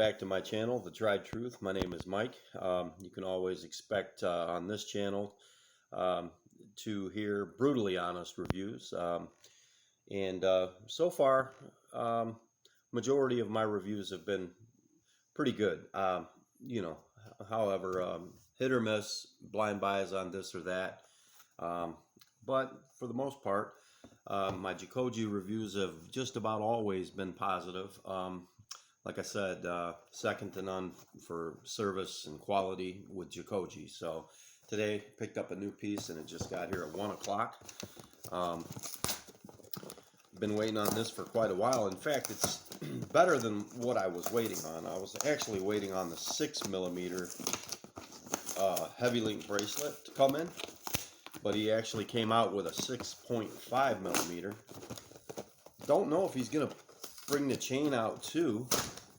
back to my channel, The Tried Truth. My name is Mike. You can always expect on this channel to hear brutally honest reviews. So far, majority of my reviews have been pretty good. However, hit or miss, blind buys on this or that. But for the most part, my Jacoje reviews have just about always been positive. Like I said, second to none for service and quality with Jacoje. So today picked up a new piece and it just got here at 1 o'clock. Been waiting on this for quite a while. In fact, it's better than what I was waiting on. I was actually waiting on the 6mm Heavy Link bracelet to come in, but he actually came out with a 6.5mm. Don't know if he's gonna bring the chain out too,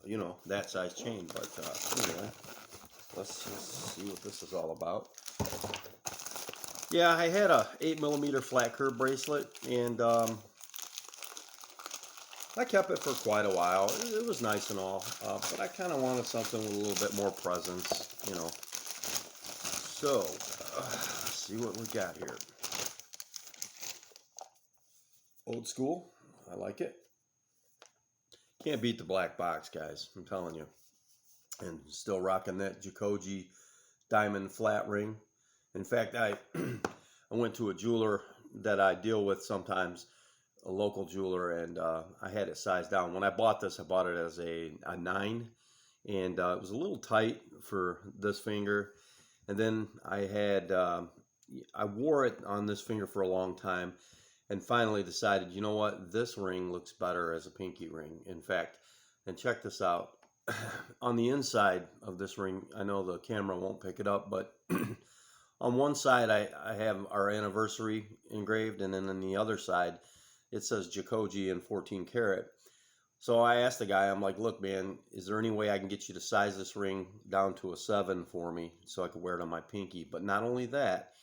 you know, that size chain, but anyway, let's just see what this is all about. Yeah, I had a 8mm flat curve bracelet, and I kept it for quite a while. It was nice and all, but I kind of wanted something with a little bit more presence, you know. So, let's see what we got here. Old school, I like it. Can't beat the black box, guys, I'm telling you. And still rocking that Jacoje diamond flat ring. In fact, I went to a jeweler that I deal with sometimes, a local jeweler, and I had it sized down. When I bought this, I bought it as a 9, and it was a little tight for this finger. And then I wore it on this finger for a long time, and finally decided, you know what, this ring looks better as a pinky ring. In fact, and check this out, on the inside of this ring, I know the camera won't pick it up, but on one side I have our anniversary engraved, and then on the other side it says Jacoje in 14 karat. So I asked the guy, I'm like, look man, is there any way I can get you to size this ring down to a 7 for me so I could wear it on my pinky? But not only that,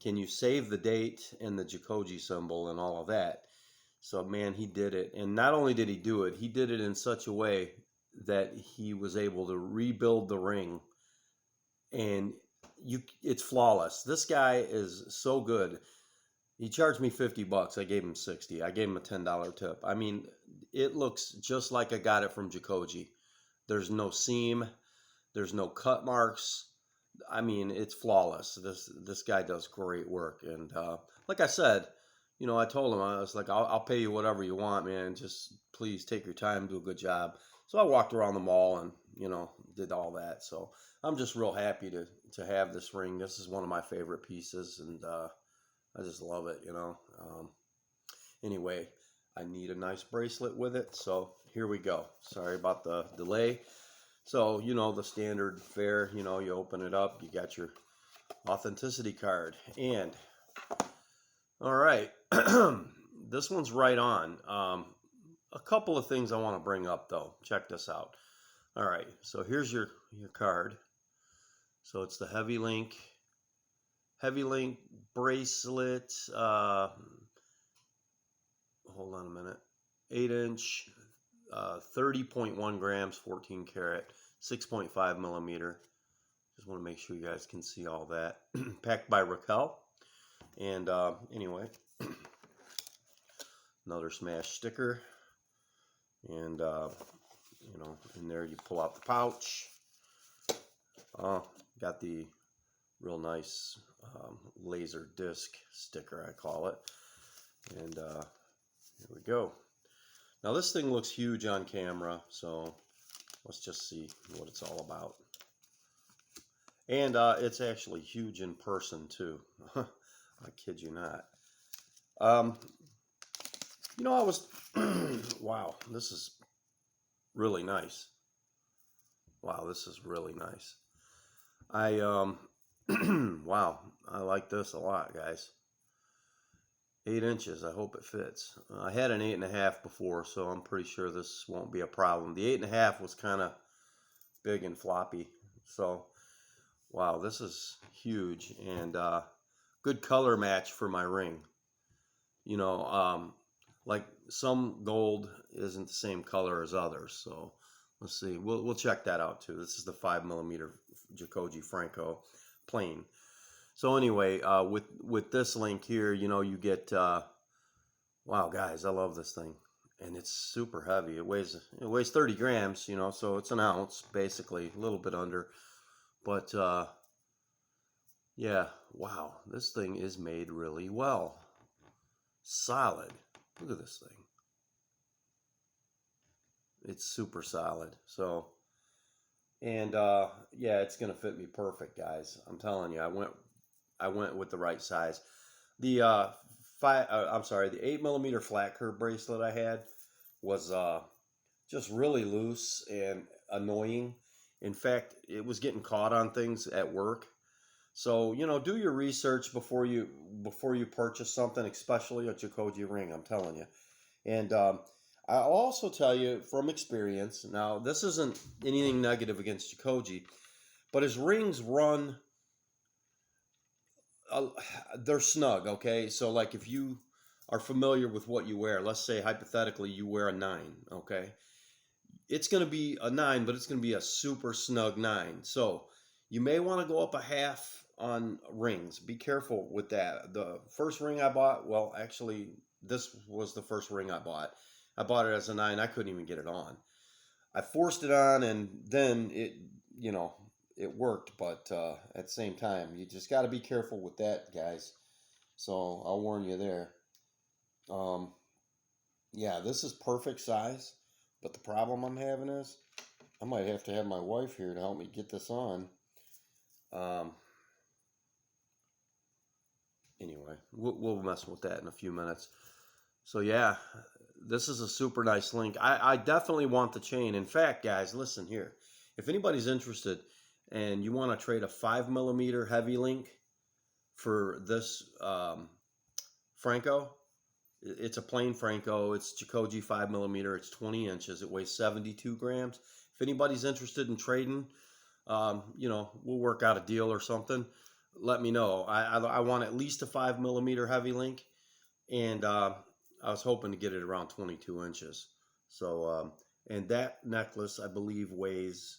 can you save the date and the Jacoje symbol and all of that? So man, he did it. And not only did he do it, he did it in such a way that he was able to rebuild the ring, and it's flawless. This guy is so good. He charged me 50 bucks. I gave him 60. I gave him a $10 tip. I mean, it looks just like I got it from Jacoje. There's no seam. There's no cut marks. I mean, it's flawless. This guy does great work. And like I said, you know, I told him, I was like, I'll pay you whatever you want, man. Just please take your time, do a good job. So I walked around the mall and, you know, did all that. So I'm just real happy to have this ring. This is one of my favorite pieces, and I just love it, you know. Anyway, I need a nice bracelet with it, so here we go. Sorry about the delay. So, you know, the standard fare, you know, you open it up, you got your authenticity card. And, all right, this one's right on. A couple of things I want to bring up, though. Check this out. All right, so here's your card. So it's the Heavy Link bracelet. Hold on a minute. 8-inch, 30.1 grams, 14 karat, 6.5mm. Just want to make sure you guys can see all that. Packed by Raquel. And anyway, another smash sticker. And you know, in there you pull out the pouch. Got the real nice laser disc sticker, I call it. And here we go. Now this thing looks huge on camera, so let's just see what it's all about. And it's actually huge in person too. I kid you not. You know, I was wow, this is really nice. Wow, this is really nice. Wow, I like this a lot, guys. 8 inches, I hope it fits. I had an 8.5 before, so I'm pretty sure this won't be a problem. The 8.5 was kind of big and floppy, so wow, this is huge, and good color match for my ring. You know, like some gold isn't the same color as others, so Let's see. We'll check that out too. This is the 5mm Jacoje Franco plain. So anyway, with this link here, you know, you get wow, guys, I love this thing, and it's super heavy. It weighs 30 grams, you know, so it's an ounce basically, a little bit under. But yeah, wow, this thing is made really well, solid. Look at this thing. It's super solid. So, and yeah, it's gonna fit me perfect, guys. I'm telling you, I went with the right size. The the 8mm flat curve bracelet I had was just really loose and annoying. In fact, it was getting caught on things at work. So, you know, do your research before you purchase something, especially a Jacoje ring. I'm telling you. And I'll also tell you from experience. Now, this isn't anything negative against Jacoje, but his rings run. They're snug. Okay, so like if you are familiar with what you wear, let's say hypothetically you wear a 9. Okay, it's going to be a 9, but it's going to be a super snug 9. So you may want to go up a half on rings. Be careful with that. The first ring I bought, well, actually, this was the first ring I bought. I bought it as a 9. I couldn't even get it on. I forced it on, and then it, you know, it worked. But at the same time, you just got to be careful with that, guys. So I'll warn you there. Um, yeah, this is perfect size. But the problem I'm having is I might have to have my wife here to help me get this on. Um, anyway, we'll mess with that in a few minutes. So yeah, this is a super nice link. I definitely want the chain. In fact, guys, listen here. If anybody's interested and you want to trade a 5mm heavy link for this Franco, it's a plain Franco. It's Jacoje 5mm. It's 20 inches. It weighs 72 grams. If anybody's interested in trading, you know, we'll work out a deal or something. Let me know. I want at least a 5mm heavy link, and I was hoping to get it around 22 inches. So, and that necklace, I believe, weighs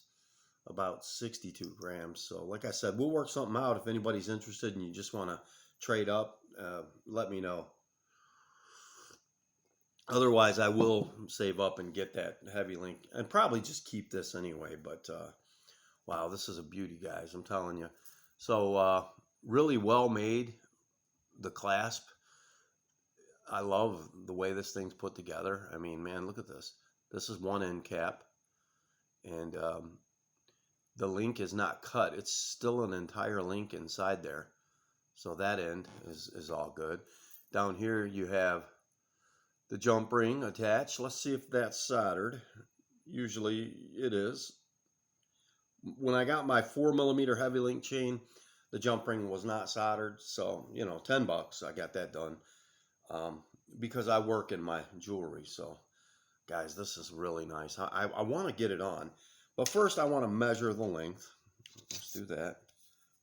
about 62 grams. So, like I said, we'll work something out. If anybody's interested and you just want to trade up, let me know. Otherwise, I will save up and get that heavy link and probably just keep this anyway. But wow, this is a beauty, guys. I'm telling you. So really well made. The clasp. I love the way this thing's put together. I mean, man, look at this. This is one end cap. And the link is not cut. It's still an entire link inside there. So that end is all good. Down here you have the jump ring attached. Let's see if that's soldered. Usually it is. When I got my 4mm heavy link chain, the jump ring was not soldered. So, you know, $10, I got that done. Because I work in my jewelry. So, guys, this is really nice. I want to get it on. But first, I want to measure the length. Let's do that.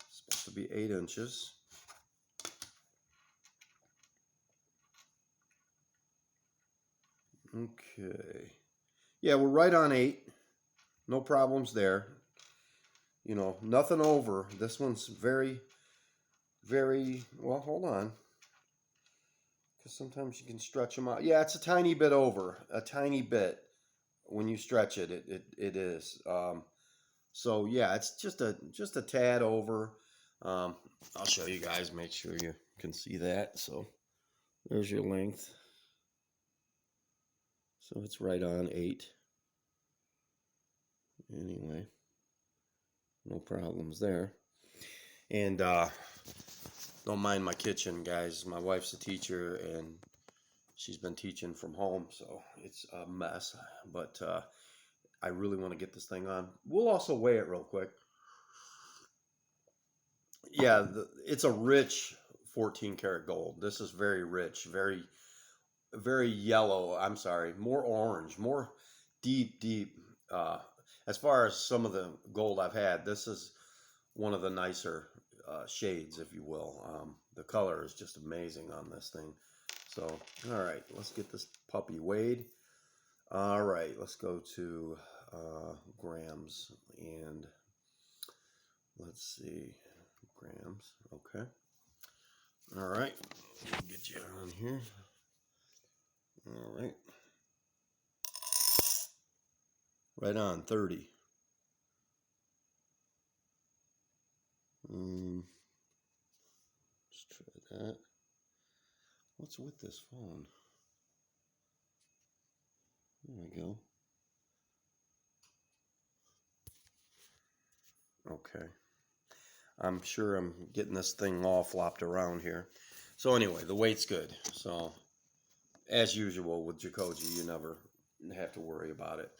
It's supposed to be 8 inches. Okay. Yeah, we're right on 8. No problems there. You know, nothing over. This one's very, very, well, hold on. Because sometimes you can stretch them out. Yeah, it's a tiny bit over. A tiny bit. When you stretch it, it is. So yeah, it's just a tad over. I'll show you guys. Make sure you can see that. So there's your length. So it's right on 8. Anyway, no problems there. And don't mind my kitchen, guys. My wife's a teacher, and she's been teaching from home, so it's a mess. But I really want to get this thing on. We'll also weigh it real quick. Yeah, it's a rich 14 karat gold. This is very rich, very, very yellow. I'm sorry, more orange, more deep. As far as some of the gold I've had, this is one of the nicer shades, if you will. The color is just amazing on this thing. So, all right, let's get this puppy weighed. All right, let's go to grams, and let's see, grams. Okay. All right. Get you on here. All right. Right on, 30. Let's try that. What's with this phone? There we go. Okay. I'm sure I'm getting this thing all flopped around here. So anyway, the weight's good. So as usual with Jacoje, you never have to worry about it.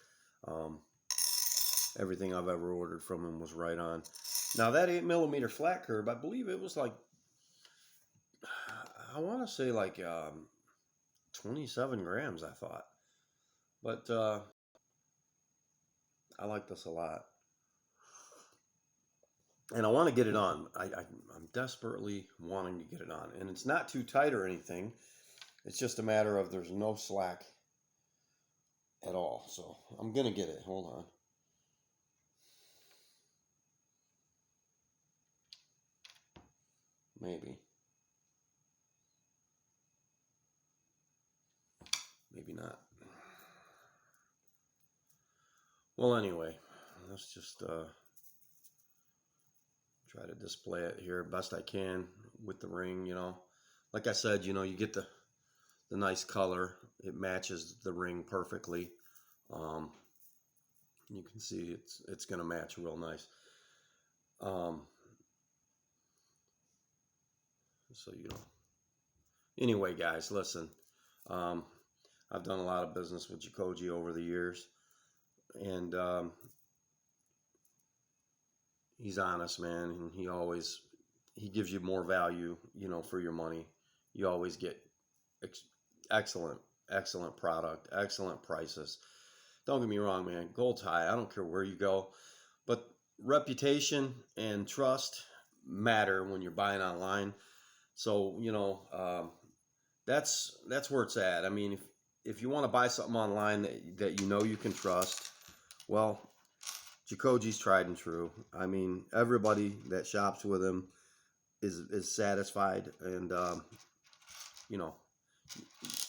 Everything I've ever ordered from him was right on. Now that 8mm flat curb, I believe it was like, I want to say like 27 grams, I thought. But I like this a lot. And I want to get it on. I'm desperately wanting to get it on. And it's not too tight or anything. It's just a matter of there's no slack at all. So I'm going to get it. Hold on. Maybe. Maybe not. Well, anyway, let's just try to display it here best I can with the ring, you know. Like I said, you know, you get the nice color. It matches the ring perfectly. You can see it's going to match real nice. So, you know. Anyway, guys, listen. I've done a lot of business with Jacoje over the years. And he's honest, man. And he gives you more value, you know, for your money. You always get excellent product, excellent prices. Don't get me wrong, man. Gold's high. I don't care where you go, but reputation and trust matter when you're buying online. So, you know, that's where it's at. I mean, if you want to buy something online that you know you can trust, well, Jacoje's tried and true. I mean, everybody that shops with him is satisfied, and you know,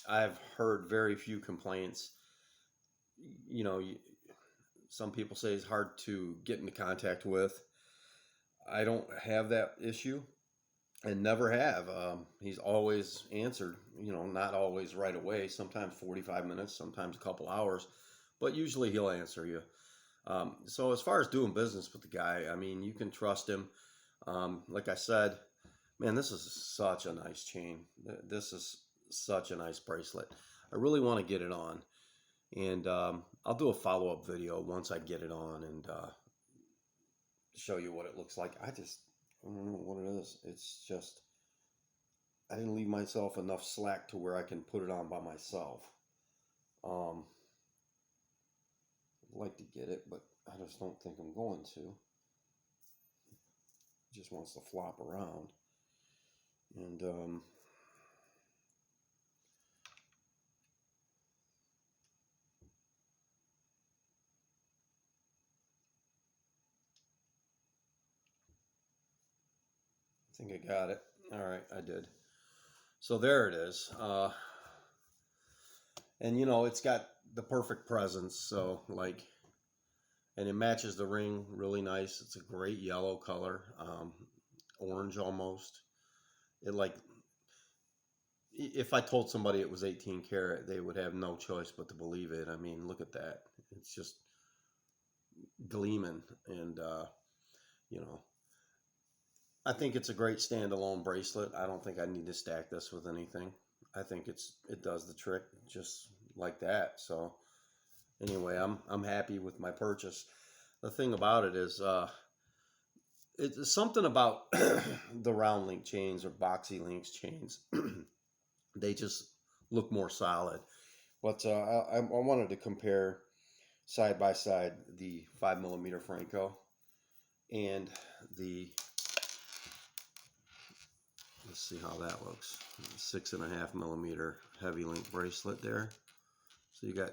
I've heard very few complaints. You know, some people say he's hard to get into contact with. I don't have that issue, and never have. He's always answered. You know, not always right away. Sometimes 45 minutes, sometimes a couple hours, but usually he'll answer you. So as far as doing business with the guy, I mean, you can trust him. Like I said, man, this is such a nice chain. This is such a nice bracelet. I really want to get it on. And I'll do a follow-up video once I get it on and show you what it looks like. I don't know what it is. It's just, I didn't leave myself enough slack to where I can put it on by myself. I'd like to get it, but I just don't think I'm going to. It just wants to flop around. And I think I got it. All right, I did. So there it is. And you know, it's got the perfect presence. So like, and it matches the ring really nice. It's a great yellow color, orange almost. It like, if I told somebody it was 18 karat, they would have no choice but to believe it. I mean, look at that. It's just gleaming. And, you know, I think it's a great standalone bracelet. I don't think I need to stack this with anything. I think it does the trick just like that. So anyway, I'm happy with my purchase. The thing about it is, it's something about the round link chains or boxy links chains. They just look more solid. But I wanted to compare side by side the 5mm Franco and the, let's see how that looks, 6.5mm heavy link bracelet there. So you got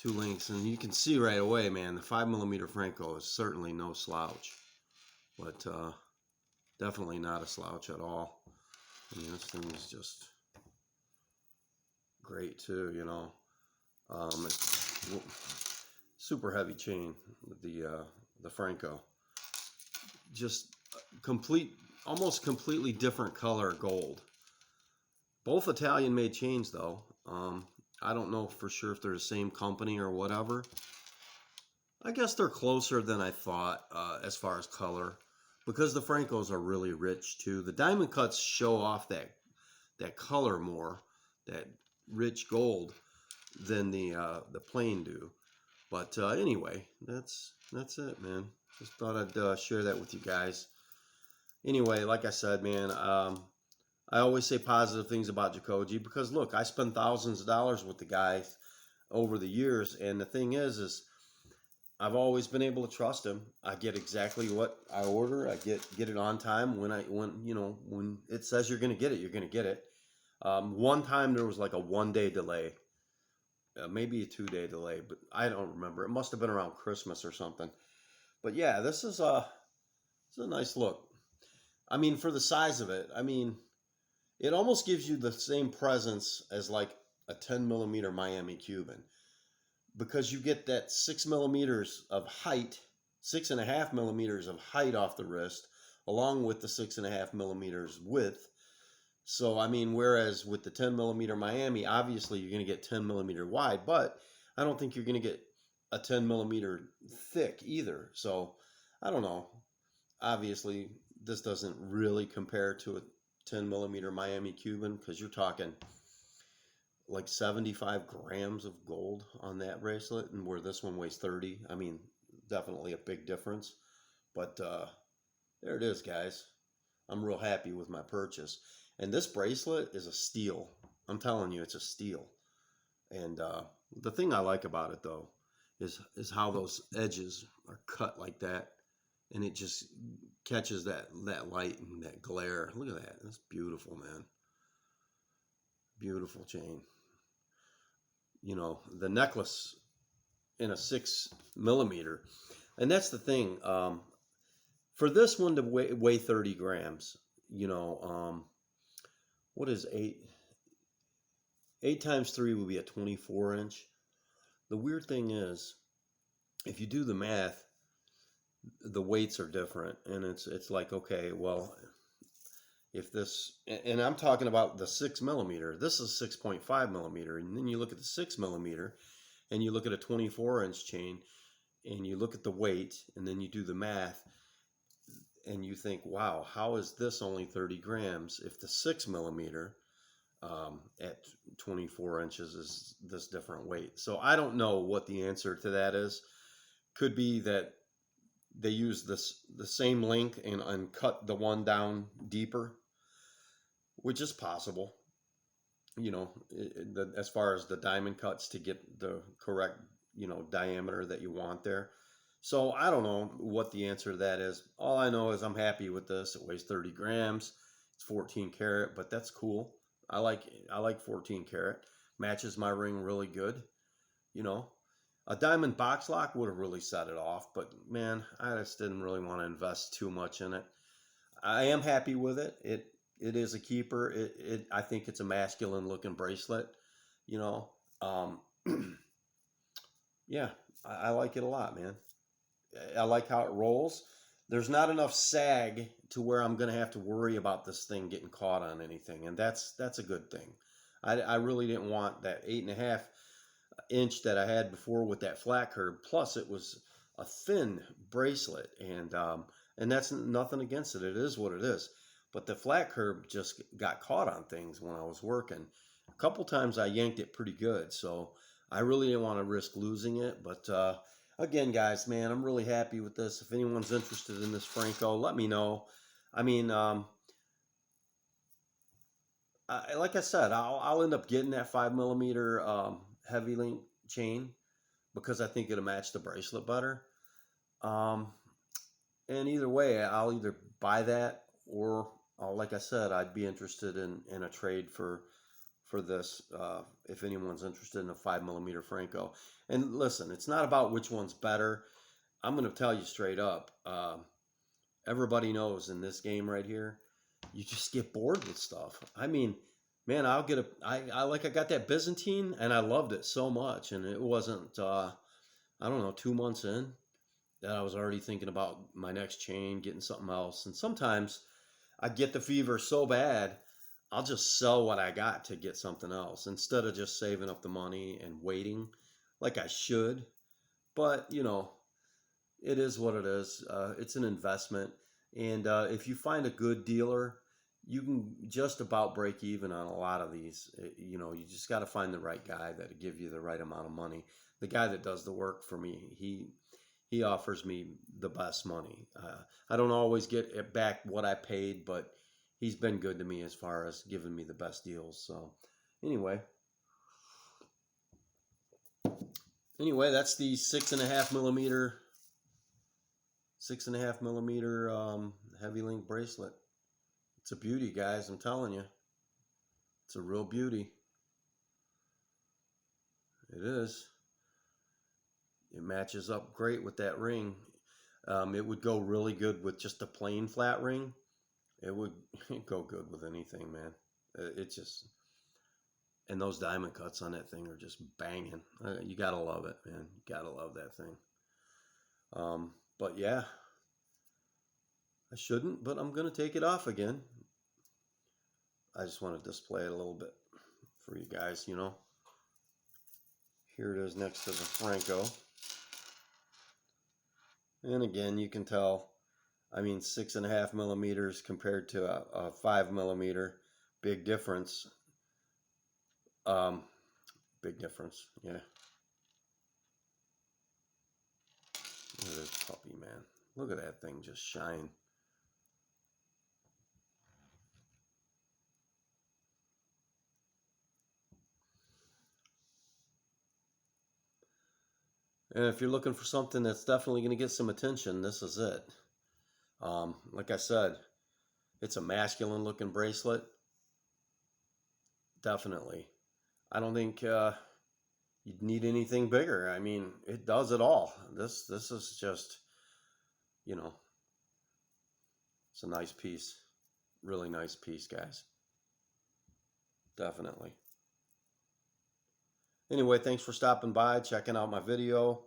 2 links, and you can see right away, man, the 5mm Franco is certainly no slouch, but definitely not a slouch at all. I mean, this thing is just great too, you know. It's super heavy chain, the Franco. Just almost completely different color gold. Both Italian-made chains, though. I don't know for sure if they're the same company or whatever. I guess they're closer than I thought as far as color, because the Francos are really rich too. The diamond cuts show off that color more, that rich gold, than the plain do. But anyway, that's it, man. Just thought I'd share that with you guys. Anyway, like I said, man, I always say positive things about Jacoje because look, I spend thousands of dollars with the guys over the years, and the thing is I've always been able to trust him. I get exactly what I order. I get it on time when it says you're gonna get it, you're gonna get it. One time there was like a 1-day delay, maybe a 2-day delay, but I don't remember. It must have been around Christmas or something. But yeah, this is a nice look. I mean, for the size of it, I mean, it almost gives you the same presence as like a 10mm Miami Cuban, because you get that 6mm of height, 6.5mm of height off the wrist, along with the 6.5mm width. So, I mean, whereas with the 10mm Miami, obviously you're going to get 10mm wide, but I don't think you're going to get a 10mm thick either. So, I don't know. Obviously, this doesn't really compare to a 10mm Miami Cuban, because you're talking like 75 grams of gold on that bracelet, and where this one weighs 30. I mean, definitely a big difference. But there it is, guys. I'm real happy with my purchase. And this bracelet is a steal. I'm telling you, it's a steal. And the thing I like about it, though, is how those edges are cut like that, and it just catches that light and that glare. Look at that. That's beautiful, man. Beautiful chain. You know, the necklace in a 6mm. And that's the thing. For this one to weigh 30 grams, you know, what is 8? 8 times 3 would be a 24-inch. The weird thing is, if you do the math, the weights are different. And it's like, okay, well, if this, and I'm talking about the 6mm, this is 6.5mm, and then you look at the 6mm, and you look at a 24-inch chain, and you look at the weight, and then you do the math, and you think, wow, how is this only 30 grams if the 6mm at 24 inches is this different weight? So I don't know what the answer to that is. Could be that they use the same link and cut the one down deeper, which is possible. You know, as far as the diamond cuts to get the correct, you know, diameter that you want there. So I don't know what the answer to that is. All I know is I'm happy with this. It weighs 30 grams. It's 14 karat, but that's cool. I like 14 karat. Matches my ring really good. You know, a diamond box lock would have really set it off, but man, I just didn't really want to invest too much in it. I am happy with it. It is a keeper. I think it's a masculine looking bracelet. You know, yeah, I like it a lot, man. I like how it rolls. There's not enough sag to where I'm going to have to worry about this thing getting caught on anything, and that's a good thing. I really didn't want that 8.5-inch that I had before with that flat curve. Plus, it was a thin bracelet, and that's nothing against it. It is what it is. But the flat curve just got caught on things when I was working. A couple times I yanked it pretty good, so I really didn't want to risk losing it, but again, guys, man, I'm really happy with this. If anyone's interested in this Franco, let me know. I mean, like I said, I'll end up getting that 5mm heavy link chain because I think it'll match the bracelet better. And either way, I'll either buy that or, like I said, I'd be interested in a trade for for this, if anyone's interested in a 5mm Franco. And listen, it's not about which one's better. I'm going to tell you straight up. Everybody knows in this game right here, you just get bored with stuff. I mean, man, I got that Byzantine and I loved it so much. And it wasn't, I don't know, 2 months in that I was already thinking about my next chain, getting something else. And sometimes I get the fever so bad, I'll just sell what I got to get something else instead of just saving up the money and waiting like I should. But, you know, it is what it is. It's an investment. And if you find a good dealer, you can just about break even on a lot of these. You know, you just got to find the right guy that'll give you the right amount of money. The guy that does the work for me, he offers me the best money. I don't always get back what I paid, but he's been good to me as far as giving me the best deals. So anyway, that's the 6.5mm Heavy Link bracelet. It's a beauty, guys. I'm telling you, it's a real beauty. It is. It matches up great with that ring. It would go really good with just a plain flat ring. It would go good with anything, man. It just, and those diamond cuts on that thing are just banging. You gotta love it, man. You gotta love that thing. But yeah, I shouldn't, but I'm gonna take it off again. I just want to display it a little bit for you guys, you know. Here it is next to the Franco. And again, you can tell, I mean, 6.5mm compared to a 5mm, big difference. Big difference, yeah. Look at this puppy, man. Look at that thing just shine. And if you're looking for something that's definitely going to get some attention, this is it. Like I said, it's a masculine looking bracelet. Definitely. I don't think you'd need anything bigger. I mean, it does it all. This is just, you know, it's a nice piece. Really nice piece, guys. Definitely. Anyway, thanks for stopping by, checking out my video.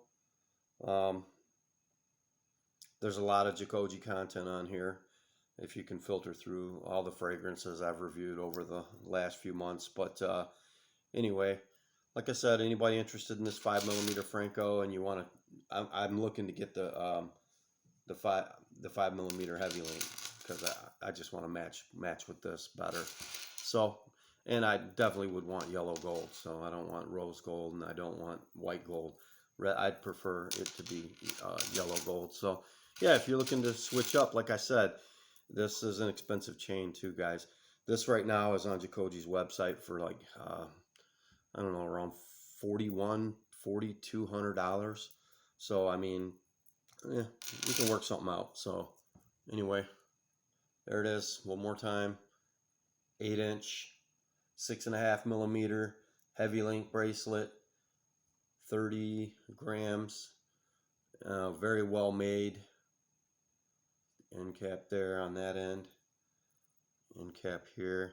There's a lot of Jacoje content on here if you can filter through all the fragrances I've reviewed over the last few months. But anyway, like I said, anybody interested in this 5mm Franco and you want to, I'm looking to get the 5mm Heavy Link because I just want to match with this better. So, and I definitely would want yellow gold. So I don't want rose gold and I don't want white gold. I'd prefer it to be yellow gold. So yeah, if you're looking to switch up, like I said, this is an expensive chain too, guys. This right now is on Jacoje's website for like, I don't know, around $4,200. So, I mean, we can work something out. So anyway, there it is. One more time. 8-inch, 6.5mm Heavy Link bracelet, 30 grams, very well made. End cap there on that end, end cap here.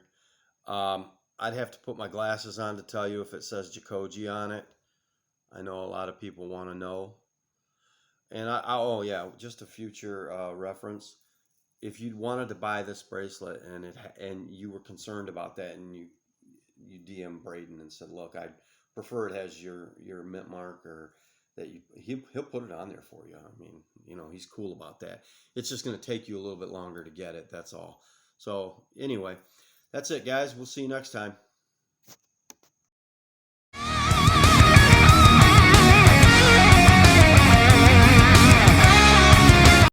I'd have to put my glasses on to tell you if it says Jacoje on it. I know a lot of people want to know. And oh yeah, just a future reference. If you wanted to buy this bracelet and you were concerned about that and you DM Braden and said, look, I prefer it has your mint mark or that he'll put it on there for you. I mean, you know, he's cool about that. It's just going to take you a little bit longer to get it. That's all. So anyway, that's it, guys. We'll see you next time.